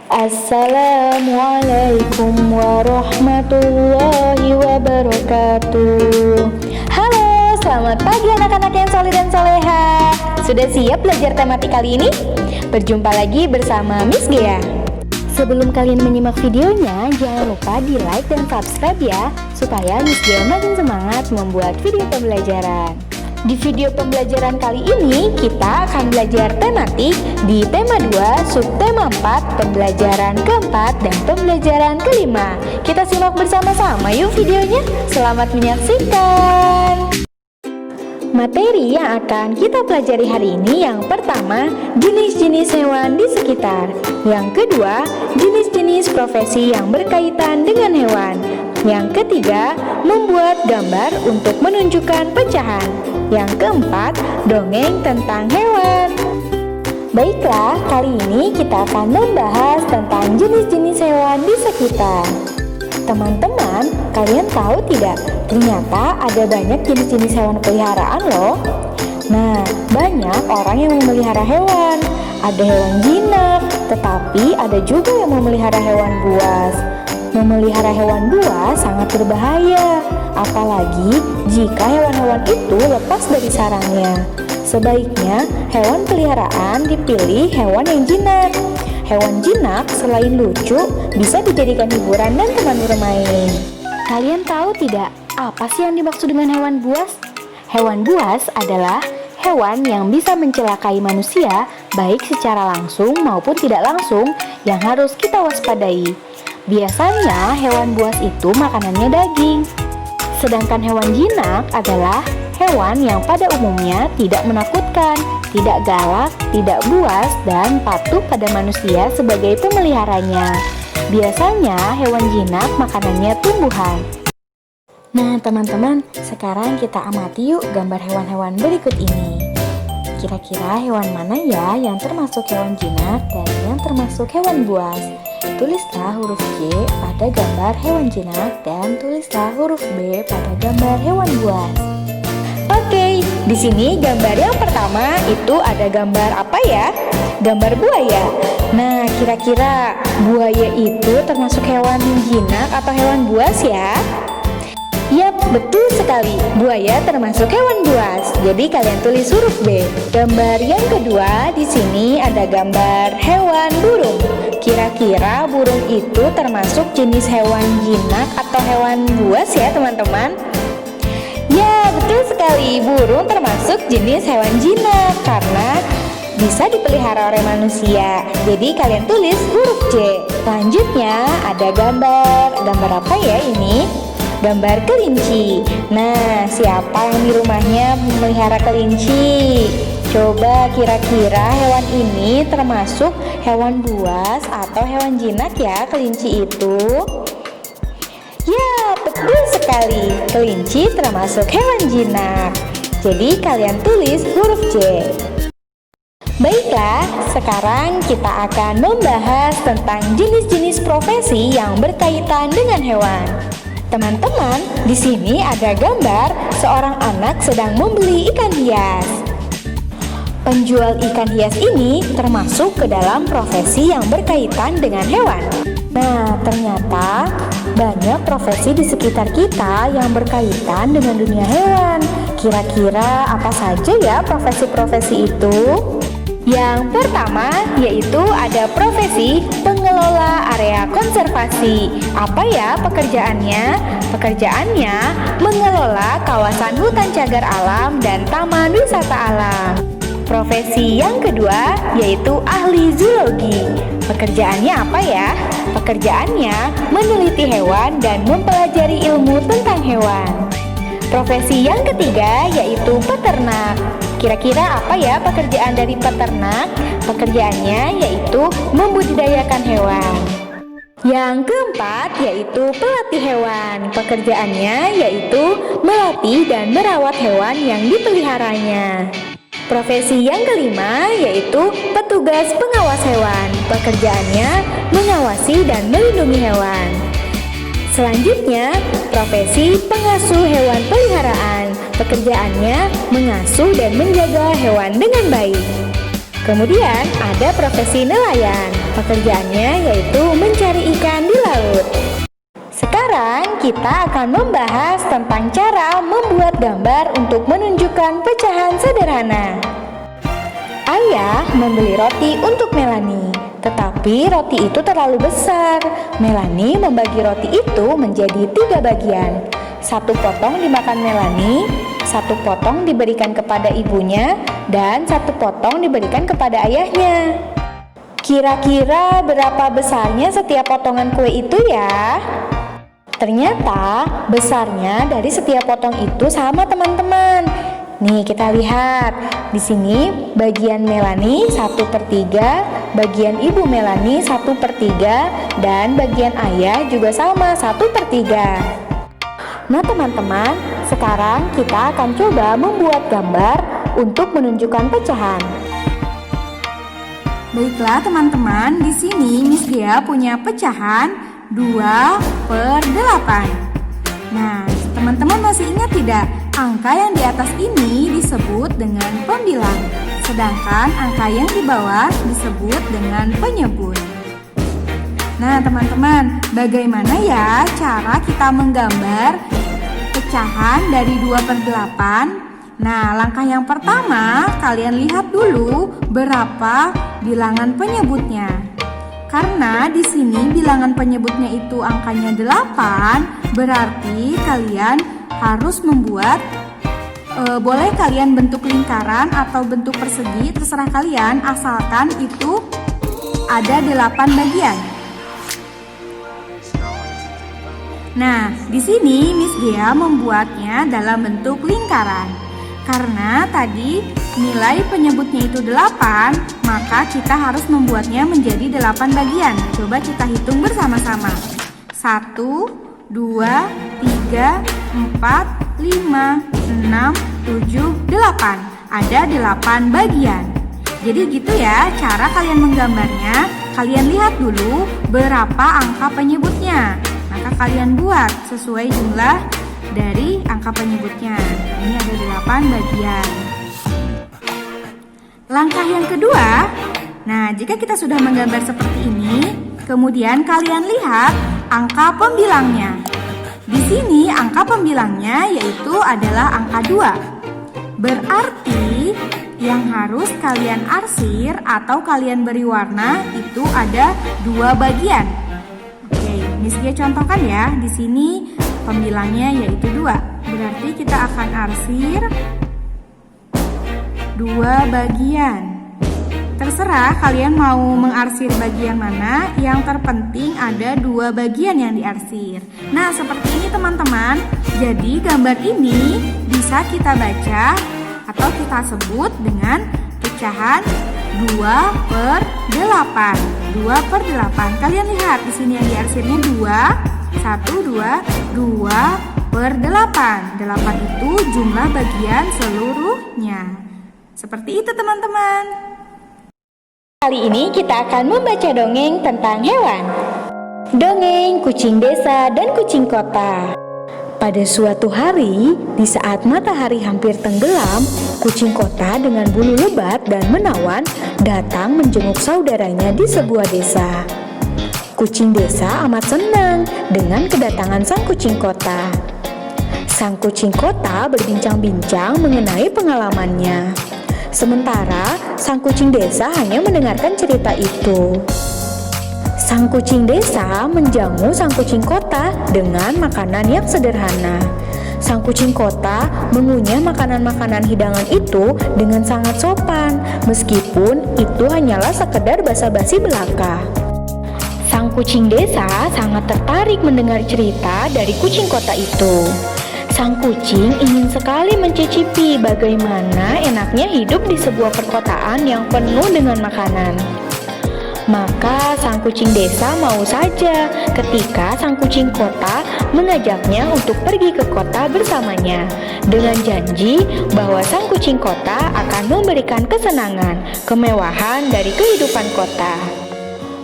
Assalamualaikum warahmatullahi wabarakatuh. Halo, selamat pagi anak-anak yang soleh dan soleha. Sudah siap belajar tematik kali ini? Berjumpa lagi bersama Miss Gea. Sebelum kalian menyimak videonya, jangan lupa di like dan subscribe ya, supaya Miss Gea makin semangat membuat video pembelajaran. Di video pembelajaran kali ini, kita akan belajar tematik di tema 2, subtema 4, pembelajaran keempat, dan pembelajaran kelima. Kita simak bersama-sama yuk videonya. Selamat menyaksikan. Materi yang akan kita pelajari hari ini yang pertama, jenis-jenis hewan di sekitar. Yang kedua, jenis-jenis profesi yang berkaitan dengan hewan. Yang ketiga, membuat gambar untuk menunjukkan pecahan. Yang keempat, dongeng tentang hewan. Baiklah, kali ini kita akan membahas tentang jenis-jenis hewan di sekitar. Teman-teman, kalian tahu tidak? Ternyata ada banyak jenis-jenis hewan peliharaan loh. Nah, banyak orang yang memelihara hewan. Ada hewan jinak, tetapi ada juga yang memelihara hewan buas. Memelihara hewan buas sangat berbahaya, apalagi jika hewan-hewan itu lepas dari sarangnya. Sebaiknya hewan peliharaan dipilih hewan yang jinak. Hewan jinak selain lucu, bisa dijadikan hiburan dan teman bermain. Kalian tahu tidak, apa sih yang dimaksud dengan hewan buas? Hewan buas adalah hewan yang bisa mencelakai manusia, baik secara langsung maupun tidak langsung, yang harus kita waspadai. Biasanya hewan buas itu makanannya daging. Sedangkan hewan jinak adalah hewan yang pada umumnya tidak menakutkan, tidak galak, tidak buas, dan patuh pada manusia sebagai pemeliharanya. Biasanya hewan jinak makanannya tumbuhan. Nah teman-teman, sekarang kita amati yuk gambar hewan-hewan berikut ini. Kira-kira hewan mana ya yang termasuk hewan jinak dan yang termasuk hewan buas? Tulislah huruf J pada gambar hewan jinak dan tulislah huruf B pada gambar hewan buas. Oke, di sini gambar yang pertama itu ada gambar apa ya? Gambar buaya. Nah, kira-kira buaya itu termasuk hewan jinak atau hewan buas ya? Yap, betul sekali. Buaya termasuk hewan buas. Jadi kalian tulis huruf B. Gambar yang kedua di sini ada gambar hewan burung. Kira-kira burung itu termasuk jenis hewan jinak atau hewan buas ya teman-teman? Ya, betul sekali. Burung termasuk jenis hewan jinak karena bisa dipelihara oleh manusia. Jadi kalian tulis huruf J. Selanjutnya ada gambar apa ya ini? Gambar kelinci. Nah, siapa yang di rumahnya memelihara kelinci? Coba kira-kira hewan ini termasuk hewan buas atau hewan jinak ya kelinci itu? Ya, betul sekali. Kelinci termasuk hewan jinak. Jadi kalian tulis huruf J. Baiklah, sekarang kita akan membahas tentang jenis-jenis profesi yang berkaitan dengan hewan. Teman-teman, di sini ada gambar seorang anak sedang membeli ikan hias. Penjual ikan hias ini termasuk ke dalam profesi yang berkaitan dengan hewan. Nah, ternyata banyak profesi di sekitar kita yang berkaitan dengan dunia hewan. Kira-kira apa saja ya profesi-profesi itu? Yang pertama yaitu ada profesi pengelola area konservasi. Apa ya pekerjaannya? Pekerjaannya mengelola kawasan hutan cagar alam dan taman wisata alam. Profesi yang kedua yaitu ahli zoologi. Pekerjaannya apa ya? Pekerjaannya meneliti hewan dan mempelajari ilmu tentang hewan. Profesi yang ketiga yaitu peternak. Kira-kira apa ya pekerjaan dari peternak? Pekerjaannya yaitu membudidayakan hewan. Yang keempat yaitu pelatih hewan. Pekerjaannya yaitu melatih dan merawat hewan yang dipeliharanya. Profesi yang kelima yaitu petugas pengawas hewan. Pekerjaannya mengawasi dan melindungi hewan. Selanjutnya, profesi pengasuh hewan peliharaan. Pekerjaannya mengasuh dan menjaga hewan dengan baik. Kemudian ada profesi nelayan. Pekerjaannya yaitu mencari ikan di laut. Sekarang kita akan membahas tentang cara membuat gambar untuk menunjukkan pecahan sederhana. Ayah membeli roti untuk Melanie, tetapi roti itu terlalu besar. Melanie membagi roti itu menjadi 3 bagian. 1 potong dimakan Melanie, 1 potong diberikan kepada ibunya, dan 1 potong diberikan kepada ayahnya. Kira-kira berapa besarnya setiap potongan kue itu ya? Ternyata besarnya dari setiap potong itu sama teman-teman. Nih kita lihat, di sini bagian Melanie 1/3, bagian ibu Melanie 1/3, dan bagian ayah juga sama 1/3. Nah teman-teman, sekarang kita akan coba membuat gambar untuk menunjukkan pecahan. Baiklah teman-teman, di sini Miss Gea punya pecahan 2/8. Nah, teman-teman masih ingat tidak? Angka yang di atas ini disebut dengan pembilang, sedangkan angka yang di bawah disebut dengan penyebut. Nah, teman-teman, bagaimana ya cara kita menggambar pecahan dari 2/8? Nah, langkah yang pertama, kalian lihat dulu berapa bilangan penyebutnya. Karena di sini bilangan penyebutnya itu angkanya 8, berarti kalian harus membuat boleh kalian bentuk lingkaran atau bentuk persegi, terserah kalian, asalkan itu ada 8 bagian. Nah, di sini Miss Gea membuatnya dalam bentuk lingkaran. Karena tadi nilai penyebutnya itu 8, maka kita harus membuatnya menjadi 8 bagian. Coba kita hitung bersama-sama. 1, 2, 3, 4, 5, 6, 7, 8. Ada 8 bagian. Jadi gitu ya cara kalian menggambarnya. Kalian lihat dulu berapa angka penyebutnya. Maka kalian buat sesuai jumlah dari angka penyebutnya. Ini ada 8 bagian. Langkah yang kedua, nah jika kita sudah menggambar seperti ini, kemudian kalian lihat angka pembilangnya. Di sini angka pembilangnya yaitu adalah angka 2. Berarti yang harus kalian arsir atau kalian beri warna itu ada 2 bagian. Oke, Miss Gea contohkan ya. Di sini pembilangnya yaitu 2. Berarti kita akan arsir 2 bagian. Terserah kalian mau mengarsir bagian mana, yang terpenting ada 2 bagian yang diarsir. Nah, seperti ini teman-teman. Jadi gambar ini bisa kita baca atau kita sebut dengan pecahan 2/8. 2/8. Kalian lihat di sini yang diarsirnya 2, 1, 2, 2/8. 8 itu jumlah bagian seluruhnya. Seperti itu teman-teman. Kali ini kita akan membaca dongeng tentang hewan. Dongeng Kucing Desa dan Kucing Kota. Pada suatu hari, di saat matahari hampir tenggelam, kucing kota dengan bulu lebat dan menawan datang menjenguk saudaranya di sebuah desa. Kucing desa amat senang dengan kedatangan sang kucing kota. Sang kucing kota berbincang-bincang mengenai pengalamannya. Sementara sang kucing desa hanya mendengarkan cerita itu. Sang kucing desa menjamu sang kucing kota dengan makanan yang sederhana. Sang kucing kota mengunyah makanan-makanan hidangan itu dengan sangat sopan, meskipun itu hanyalah sekedar basa-basi belaka. Sang kucing desa sangat tertarik mendengar cerita dari kucing kota itu. Sang kucing ingin sekali mencicipi bagaimana enaknya hidup di sebuah perkotaan yang penuh dengan makanan. Maka sang kucing desa mau saja ketika sang kucing kota mengajaknya untuk pergi ke kota bersamanya dengan janji bahwa sang kucing kota akan memberikan kesenangan, kemewahan dari kehidupan kota.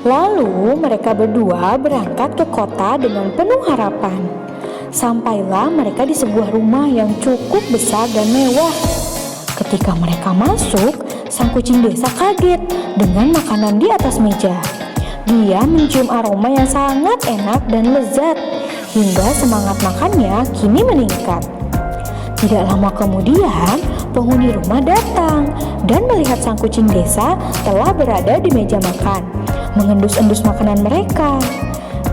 Lalu mereka berdua berangkat ke kota dengan penuh harapan. Sampailah mereka di sebuah rumah yang cukup besar dan mewah. Ketika mereka masuk, sang kucing desa kaget dengan makanan di atas meja. Dia mencium aroma yang sangat enak dan lezat, hingga semangat makannya kini meningkat. Tidak lama kemudian, penghuni rumah datang dan melihat sang kucing desa telah berada di meja makan, mengendus-endus makanan mereka.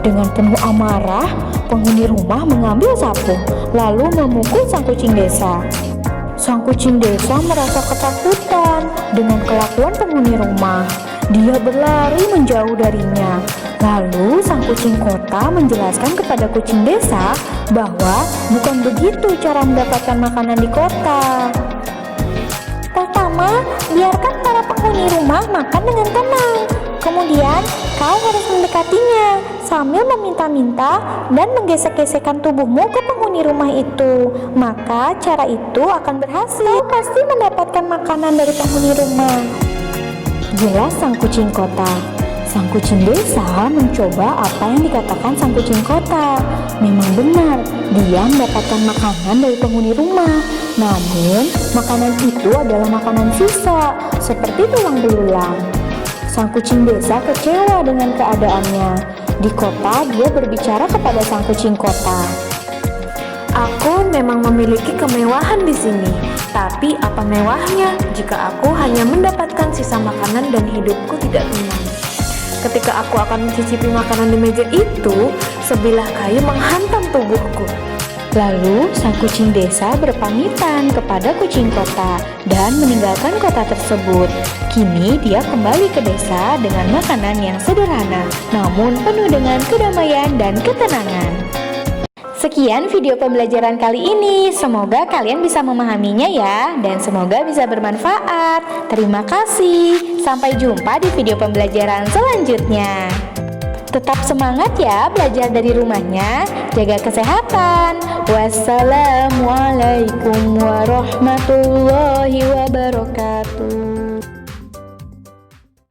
Dengan penuh amarah, penghuni rumah mengambil sapu, lalu memukul sang kucing desa. Sang kucing desa merasa ketakutan dengan kelakuan penghuni rumah. Dia berlari menjauh darinya. Lalu sang kucing kota menjelaskan kepada kucing desa bahwa bukan begitu cara mendapatkan makanan di kota. Pertama, biarkan para penghuni rumah makan dengan tenang. Kemudian, kau harus mendekatinya sambil meminta-minta dan menggesek-gesekkan tubuhmu ke penghuni rumah itu. Maka cara itu akan berhasil. Kau pasti mendapatkan makanan dari penghuni rumah. Jelas sang kucing kota. Sang kucing desa mencoba apa yang dikatakan sang kucing kota. Memang benar, dia mendapatkan makanan dari penghuni rumah. Namun, makanan itu adalah makanan sisa, seperti tulang belulang. Sang kucing desa kecewa dengan keadaannya. Di kota, dia berbicara kepada sang kucing kota. Aku memang memiliki kemewahan di sini, tapi apa mewahnya jika aku hanya mendapatkan sisa makanan dan hidupku tidak tenang? Ketika aku akan mencicipi makanan di meja itu, sebilah kayu menghantam tubuhku. Lalu sang kucing desa berpamitan kepada kucing kota dan meninggalkan kota tersebut. Kini dia kembali ke desa dengan makanan yang sederhana, namun penuh dengan kedamaian dan ketenangan. Sekian video pembelajaran kali ini. Semoga kalian bisa memahaminya ya, dan semoga bisa bermanfaat. Terima kasih. Sampai jumpa di video pembelajaran selanjutnya. Tetap semangat ya belajar dari rumahnya. Jaga kesehatan. Wassalamualaikum warahmatullahi wabarakatuh.